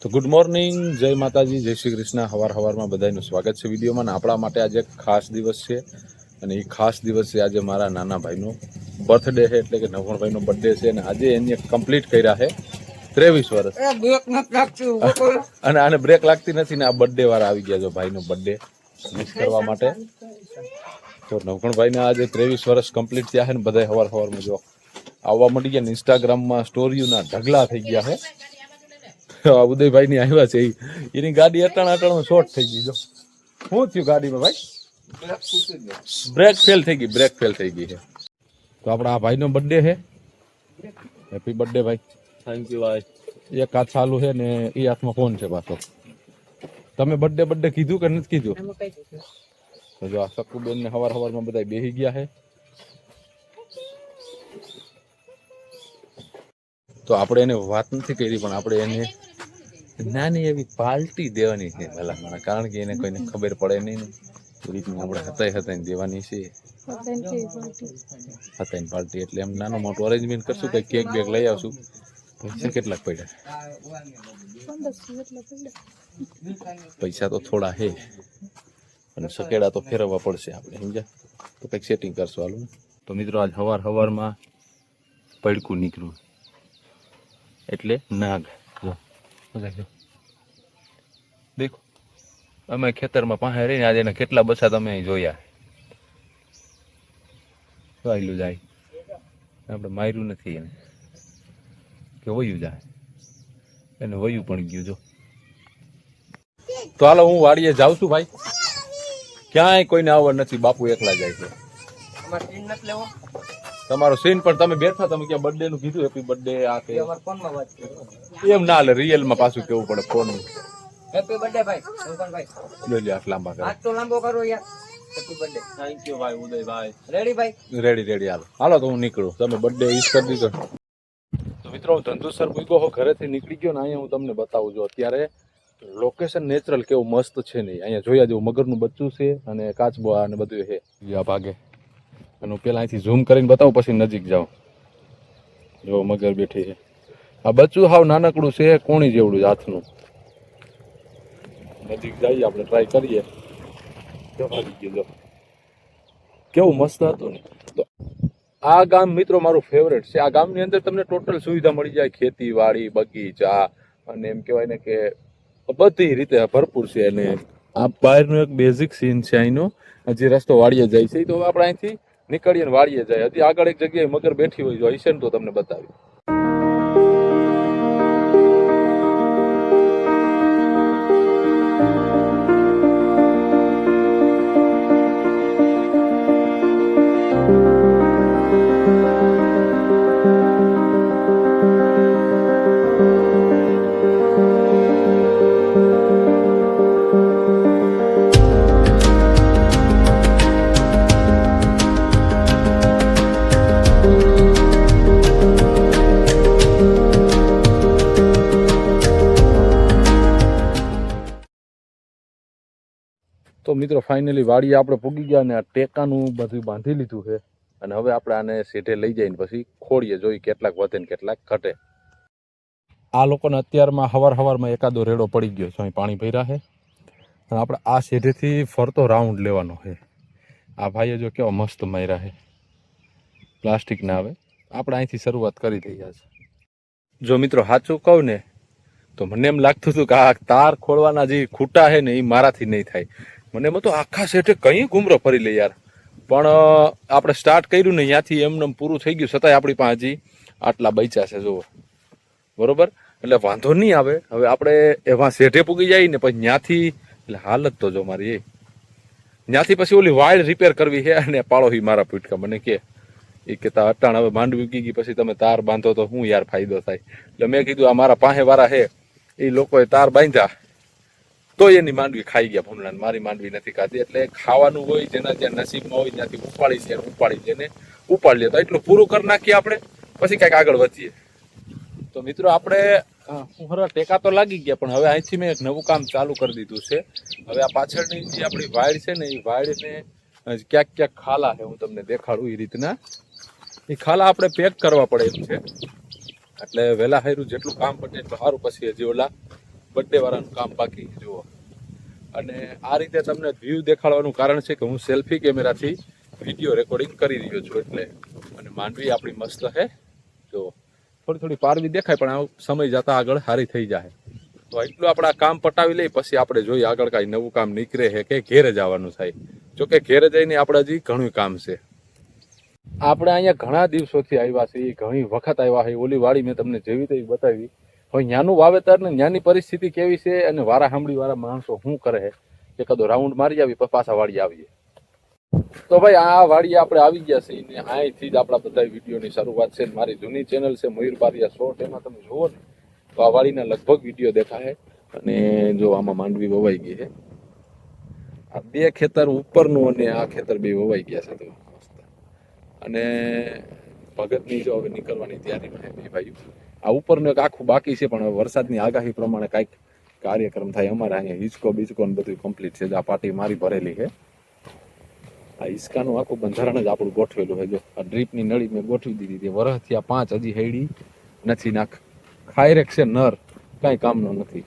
તો good morning, જય માતાજી, જય શ્રી કૃષ્ણ. હવારમાં બધાનું સ્વાગત છે વિડીયોમાં. આપણા માટે આજે એક ખાસ દિવસ છે અને એ ખાસ દિવસ છે આજે મારા નાના ભાઈનો બર્થડે છે, એટલે કે નવણભાઈનો બર્થડે છે અને આજે એને કમ્પ્લીટ કર્યા છે 23 વર્ષ. અને આને બ્રેક લાગતી નથી ને આ બર્થડે વાળા આવી ગયા જો ભાઈનો બર્થડે વિશ કરવા માટે. તો નવણભાઈને આજે 23 વર્ષ કમ્પ્લીટ થયા છે ને બધા હવારમાં જો આવવા મળી ગયા ને ઇન્સ્ટાગ્રામમાં સ્ટોરીઓના ઢગલા થઈ ગયા છે. ઉદયભાઈ ની આવ્યા છે એની ગાડી અટાણો શોર્ટ થઈ ગઈ. જો શું થયું ગાડીમાં ભાઈ? બ્રેક ફેલ થઈ ગઈ છે. તો આપણા આ ભાઈનો બર્થડે છે. હેપી બર્થડે ભાઈ. થેન્ક યુ ભાઈ. એક હાથ ચાલુ છે ને એ હાથમાં ફોન છે પાછો. તમે બર્થડે કીધું કે નથી કીધું? તો જો આ સક્કુબેન ને હવારમાં બધા બેસી ગયા છે. તો આપણે એને વાત નથી કરી પણ આપણે એને નાની એવી પાર્ટી દેવાની છે ભલામણ, કારણ કે એને કોઈને ખબર પડે નહીં ને એ રીતની આપણે હતાઈ દેવાની છે. હતાઈ પાર્ટી એટલે એમ નાનું મોટું અરેન્જમેન્ટ કરશું, કંઈ કેક બેક લઈ આવશું. પૈસા કેટલાક પડ્યા? પૈસા તો થોડા છે અને સકેડા તો ફેરવવા પડશે આપણે, સમજ્યા? તો કંઈક સેટિંગ કરશું હાલું. તો મિત્રો આજ હવારમાં પડકું નીકળ્યું એટલે નાગ. જો દેખો, અમે ખેતરમાં પાસે રહીને આજે એના કેટલા બસા તમે જોયા. વાયલું જાય, આપણે માર્યું નથી એને કે વયું જાય, એને વયું પણ ગયું. જો તો હાલો હું વાડીએ જાઉં છું ભાઈ. ક્યાંય કોઈને આવવા નથી, બાપુ એકલા જાય છે. તમારો સીન પણ તમે બેઠા, તમે ક્યાં બર્થડે નું કીધું હેપી બર્થડે આ કે એમ ના લે, રિયલમાં પાછું કેવું પડે ફોન. હેપી બર્થડે ભાઈ શંકરભાઈ. લે આ લાંબા કરો, આજ તો લાંબો કરો યાર. Happy birthday. થેન્ક યુ ભાઈ ઉદયભાઈ. રેડી ભાઈ? રેડી હાલો તો હું નીકળું. તમે બર્થડે વિશ કરી દીધો. તો મિત્રો હું ધંધુસર પૂગ્યો હો, ઘરેથી નીકળી ગયો ને અહીંયા હું તમને બતાવું છું અત્યારે લોકેશન નેચરલ કેવું મસ્ત છે નહીં. અહીંયા જોયા જેવું મગરનું બચ્ચું છે અને કાચબો અને બધું છે આ ભાગે. અને હું પેલા અહીંથી ઝૂમ કરીને બતાવું પછી નજીક જાઉં. જો મગર બેઠી છે. આ બચ્ચું હાવ નાનકડું છે, કોણી જેવડું હાથનું. નજીક જઈએ આપણે, ટ્રાય કરીએ. જો કેવું મસ્ત હતું ને. તો આ ગામ મિત્રો મારું ફેવરેટ છે. આ ગામની અંદર તમને ટોટલ સુવિધા મળી જાય, ખેતીવાડી, બગીચા અને એમ કહેવાય ને કે બધી રીતે ભરપૂર છે. અને આ બહારનો એક બેઝિક સીન છે અહીંનો. હજી રસ્તો વાડીએ જાય છે, તો આપણે અહીંથી નીકળીએ ને વાડીએ જાય. હજી આગળ એક જગ્યાએ મગર બેઠી હોય, જો હશે ને તો તમને બતાવી. તો મિત્રો ફાઇનલી વાડીએ આપણે પૂગી ગયા ને આ ટેકાનું બધું બાંધી લીધું છે. અને હવે આપણે આને સેઠે લઈ જઈને પછી ખોડીએ, જોઈ કેટલાક વધે ને કેટલાક ઘટે. આ લોકોને અત્યારમાં હવારમાં એકાદો રેડો પડી ગયો છે, અહીં પાણી ભર્યા છે. અને આપણે આ સેઠેથી ફરતો રાઉન્ડ લેવાનો છે. આ ભાઈએ જો કેવા મસ્ત માર્યા છે, પ્લાસ્ટિક ના આવે. આપણે અહીંથી શરૂઆત કરી રહ્યા છે. જો મિત્રો સાચું કહું ને તો મને એમ લાગતું હતું કે આ તાર ખોલવાના જે ખૂટા છે ને એ મારાથી નહીં થાય. મને એમ તો આખા સેઠે કઈ ઘૂમરો ફરી લે યાર. પણ આપણે સ્ટાર્ટ કર્યું ને ત્યાંથી એમને પૂરું થઈ ગયું, છતાંય આપણી પાસે હજી આટલા બચ્યા છે. જુઓ બરોબર, એટલે વાંધો નહીં આવે. હવે આપણે એમાં સેઠે પૂગી જાય ને પછી ત્યાંથી, એટલે હાલત તો જો મારી ત્યાંથી પછી ઓલી વાયર રિપેર કરવી છે. અને પાળો મારા પૂટકા મને કે તા અટાણ હવે માંડવી ઉગી ગઈ, પછી તમે તાર બાંધો તો શું યાર ફાયદો થાય. એટલે મેં કીધું આ મારા પાસે વાળા છે એ લોકોએ તાર બાંધ્યા તો એની માંડવી ખાઈ ગયા ભૂમલા, મારી માંડવી નથી ખાધી. એટલે ખાવાનું હોય જેના જ્યાં નસીબમાં હોય ત્યાંથી ઉપાડી લે. તો એટલું પૂરું કરી નાખીએ આપણે, પછી કંઈક આગળ વધીએ. તો મિત્રો આપણે ટેકા તો લાગી ગયા, પણ હવે અહીંથી મેં એક નવું કામ ચાલુ કરી દીધું છે. હવે આ પાછળની જે આપણી વાયર છે ને એ વાયરને ક્યાંક ખાલા છે, હું તમને દેખાડું એ રીતના. એ ખાલા આપણે પેક કરવા પડે એમ છે. એટલે વહેલા હારું જેટલું કામ પટે એટલું સારું. પછી હજી ઓલા બર્થડે વાળાનું કામ બાકી છે, જુઓ. અને આ રીતે તમને વ્યૂ દેખાડવાનું કારણ છે કે હું સેલ્ફી કેમેરાથી વિડીયો રેકોર્ડિંગ કરી રહ્યો છું એટલે. અને માંડવી આપણી મસ્ત છે, જુઓ. થોડી થોડી પારવી દેખાય પણ આ સમય જતા આગળ સારી થઈ જાય. તો એટલું આપણે આ કામ પટાવી લઈ પછી આપણે જોઈએ આગળ કાંઈ નવું કામ નીકળે છે કે ઘેરે જવાનું થાય. જોકે ઘેરે જઈને આપણે હજી ઘણું કામ છે. આપણે અહીંયા ઘણા દિવસોથી આવ્યા છીએ, ઘણી વખત આવ્યા છે. ઓલી વાડી મેં તમને જેવી તેવી બતાવી. હવે ન્યાનું વાવેતર ને ન્યાની પરિસ્થિતિ કેવી છે અને વારા સાંભળી વાળા માણસો શું કરે છે એ કદો રાઉન્ડ મારી આવી પછી પાછા વાડી આવીએ. તો ભાઈ આ વાડીએ આપણે આવી ગયા છીએ ને અહીંથી જ આપણા બધા વિડીયોની શરૂઆત છે. મારી જૂની ચેનલ છે મયુર બારિયા શોર્ટ, એમાં તમે જુઓ ને તો આ વાડીના લગભગ વિડીયો દેખાય. અને જો આમાં માંડવી વવાઈ ગઈ છે. આ બે ખેતર ઉપરનું અને આ ખેતર બે વવાઈ ગયા છે. તો અને ભગતની જો હવે નીકળવાની તૈયારીમાં છે બે ભાઈઓ. આ ઉપરનું એક આખું બાકી છે પણ હવે વરસાદની આગાહી પ્રમાણે કાંઈક કાર્યક્રમ થાય. અમારે અહીંયા હિંચકો બીચકો ને બધું કમ્પ્લીટ છે. આ પાટી મારી ભરેલી છે. આ હિંચકાનું આખું બંધારણ જ આપણું ગોઠવેલું છે. જો આ ડ્રીપની નળી મેં ગોઠવી દીધી હતી. વરસથી આ 5 હજી હેડી નથી. નાખ ખાયરેક છે નર, કાંઈ કામનો નથી.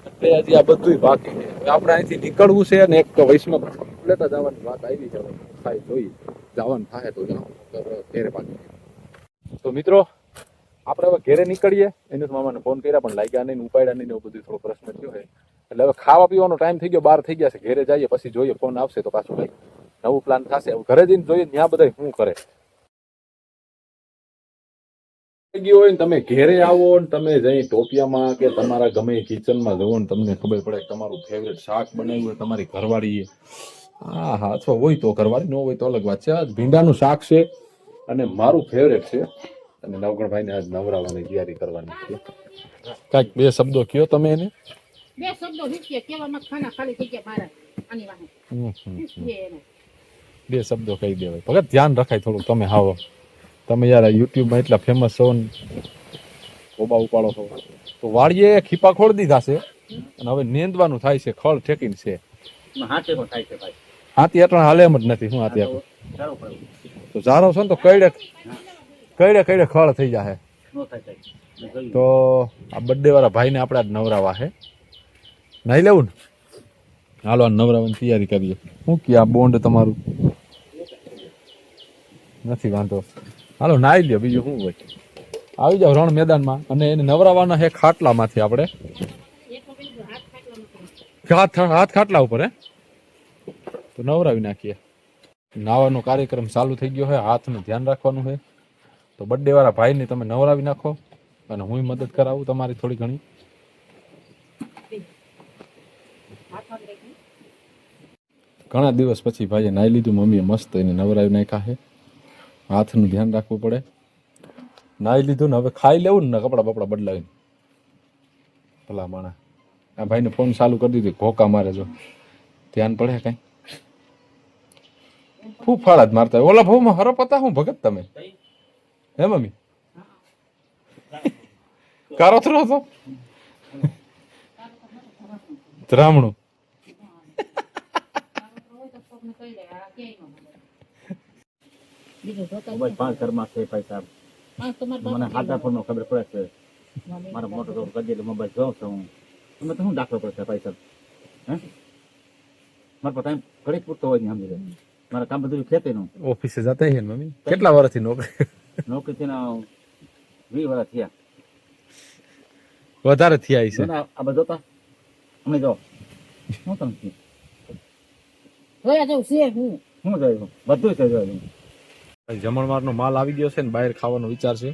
એટલે હજી આ બધું બાકી છે. આપણે અહીંથી નીકળવું છે ને એક તો વૈષ્ણવ લેતા જવાની વાત આવી છે. થાય જોઈ જવાનું થાય તો ઘેરે પાછી. તો મિત્રો આપણે હવે ઘેરે નીકળીએ. એને મામાને ફોન કર્યા પણ લાગ્યા નહીં, ઉપાડ્યા નહીં, એવું બધું થોડો પ્રશ્ન થયો છે. એટલે હવે ખાવા પીવાનો ટાઈમ થઈ ગયો, 12 થઈ ગયા છે. ઘેરે જઈએ પછી જોઈએ, ફોન આવશે તો પાછું કંઈક નવું પ્લાન થશે. ઘરે જઈને જોઈએ ત્યાં બધા શું કરે. ગયો હોય ને તમે ઘેરે આવો ને તમે જઈ ટોપિયામાં કે તમારા ગમે કિચનમાં જવો ને તમને ખબર પડે કે તમારું ફેવરેટ શાક બનાવ્યું હોય તમારી ઘરવાળીએ. હા હા, અથવા હોય તો ઘરવાળી, ન હોય તો અલગ વાત છે. આજ ભીંડાનું શાક છે અને મારું ફેવરેટ છે. અને નવગણભાઈને આજ નવરાવાની તૈયારી કરવાની છે. કાંઈક 2 શબ્દો કયો તમે એને. 2 શબ્દો નીકળે કેવામાં ખાના ખાલી થઈ ગયા મારા આની વાહે. 2 શબ્દો કહી દેવાય. ભગત ધ્યાન રખાય થોડું. તમે હાવો તમે યાર યુટ્યુબમાં એટલા ફેમસ છો ને, ઓબા ઉપાડો છો. તો વાડીએ ખીપા ખોડી દીધા છે અને હવે નેંદવાનું થાય છે. ખળ ઠેકીને છે. હાથે પણ થાય છે ભાઈ. હાથી અટણ હાલે એમ જ નથી. શું હાથી સારું પડે. તો ઝારો છે ને તો કઈડે ખળ થઈ જાય. નો થાય થાય. તો આ બર્થડે વાળા ભાઈને આપણે આજ નવરાવા છે. નાઈ લેવું ને? હાલો આ નવરાવાની તૈયારી કરીએ. શું કે આ બોન્ડ તમારું નથી વાંધો. હાલો નાઈ લ્યો, બીજું શું હોય. આવી જાવ રણ મેદાનમાં. અને એને નવરાવાના છે ખાટલામાંથી. આપણે હાથ ખાટલા ઉપર હે તો નવરાવી નાખીએ. નાવાનો કાર્યક્રમ ચાલુ થઈ ગયો છે. હાથનું ધ્યાન રાખવાનું છે. તો બર્થડે વાળા ભાઈને તમે નવરાવી નાખો અને હું મદદ કરાવું તમારી થોડી ઘણી. ઘણા દિવસ પછી ભાઈએ નાઈ લીધું. મમ્મીએ મસ્ત એને નવરાવી નાખ્યા છે. હાથનું ધ્યાન રાખવું પડે. નાઈ લીધું ને હવે ખાઈ લેવું ને કપડા બપડા બદલાવીને. ભલા માણા આ ભાઈને ફોન ચાલુ કરી દીધું. ભોકા મારે જો ધ્યાન પડે કઈ. ફૂફાળા જ મારતા ઓલા ભાવમાં હરપ હતા. હું ભગત તમે હે મમ્મી કારો થરો હતો ધરામણું. ભાઈ 5 ઘરમાં છે ભાઈ સાહેબ. મને હાથા ફોનમાં ખબર પડે છે. મારો મોટો તો કદી એટલે મોબાઈલ જોઉં છું હું. તમે તો શું દાખલો પડશે ભાઈ સાહેબ? હે મારા પર ટાઈમ ઘડી પૂરતો હોય ને સમજી લે. મારા કામ બધું ખેતીનું. ઓફિસે જતા હે મમ્મી. કેટલા વર્ષથી નોકરી? નોકરી થી 20 વર્ષ થયા. વધારે થયા છે. આ બધો તા અમે જો શું તમે જોયા જવું છે હું શું જોયું બધું છે જોયું. જમણવારનો માલ આવી ગયો છે ને બહાર ખાવાનો વિચાર છે.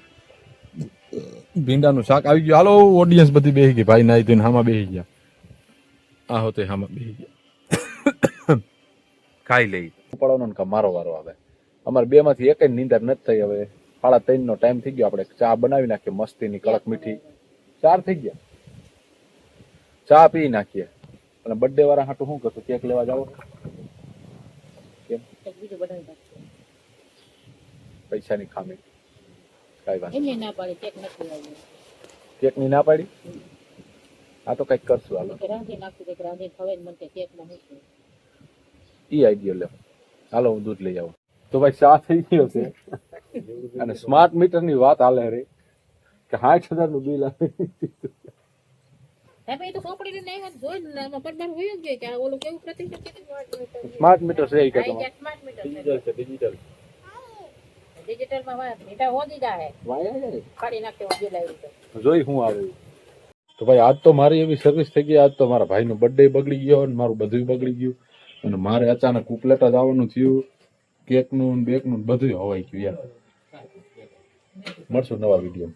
ભીંડાનું શાક આવી ગયું. હાલો ઓડિયન્સ બધી બેસી ગઈ. ભાઈ નાઈ ધોઈને હામાં બેસી ગયા. આ હોતે હામાં બેસી ગયા. ખાઈ લઈ ઉપાડવાનો ને મારો વારો આવે. અમારે 2 માંથી એક નીંદર નથી થઈ. હવે 3:30 નો ટાઈમ થઈ ગયો. આપણે ચા બનાવી નાખીએ મસ્તીની કડક મીઠી. 4 થઈ ગયા. ચા પી નાખીએ. અને બર્થડે વાળા હાટું શું કરશું? કેક લેવા જાવ? કેમ બીજું બધા પૈસાની ખામી? કઈ વાત એમને ના પાડે કેક નથી લાવ્યું. કેકની ના પાડી? આ તો કઈક કરશું. હાલો રાંધી નાખું કે રાંધી ખવાય મને કેક માં મૂકું. ઈ આઈડિયા લે. હાલો હું દૂધ લઈ આવું. તો ભાઈ ચા થઈ ગયો છે અને સ્માર્ટ મીટર ની વાત હાલે રે કે 60,000 નું બિલ આવે. હવે એ તો ચોપડી લઈને આવ્યા જોઈ ને એમાં પરબાર હોય જ કે આ ઓલું કેવું પ્રતિષ્ઠિત છે સ્માર્ટ મીટર છે એ કે આઈ તમારે ગયા સ્માર્ટ મીટર ડિજિટલ છે ડિજિટલ ડિજિટલ માં વાત મીઠા હોદી જાય વાયા કાઢી નાખતે હોદી લાવી તો જોઈ હું આવે ઈ. તો ભાઈ આજ તો મારી એવી સર્વિસ થઈ ગઈ આજ તો મારા ભાઈનો બર્થડે બગડી ગયો અને મારું બધું બગડી ગયું અને મારે અચાનક ઉપલેટ જ આવવાનું થયું કેકનું બેકનું બધું હવાઈ ગયું યાર મળશું નવા વિડીયો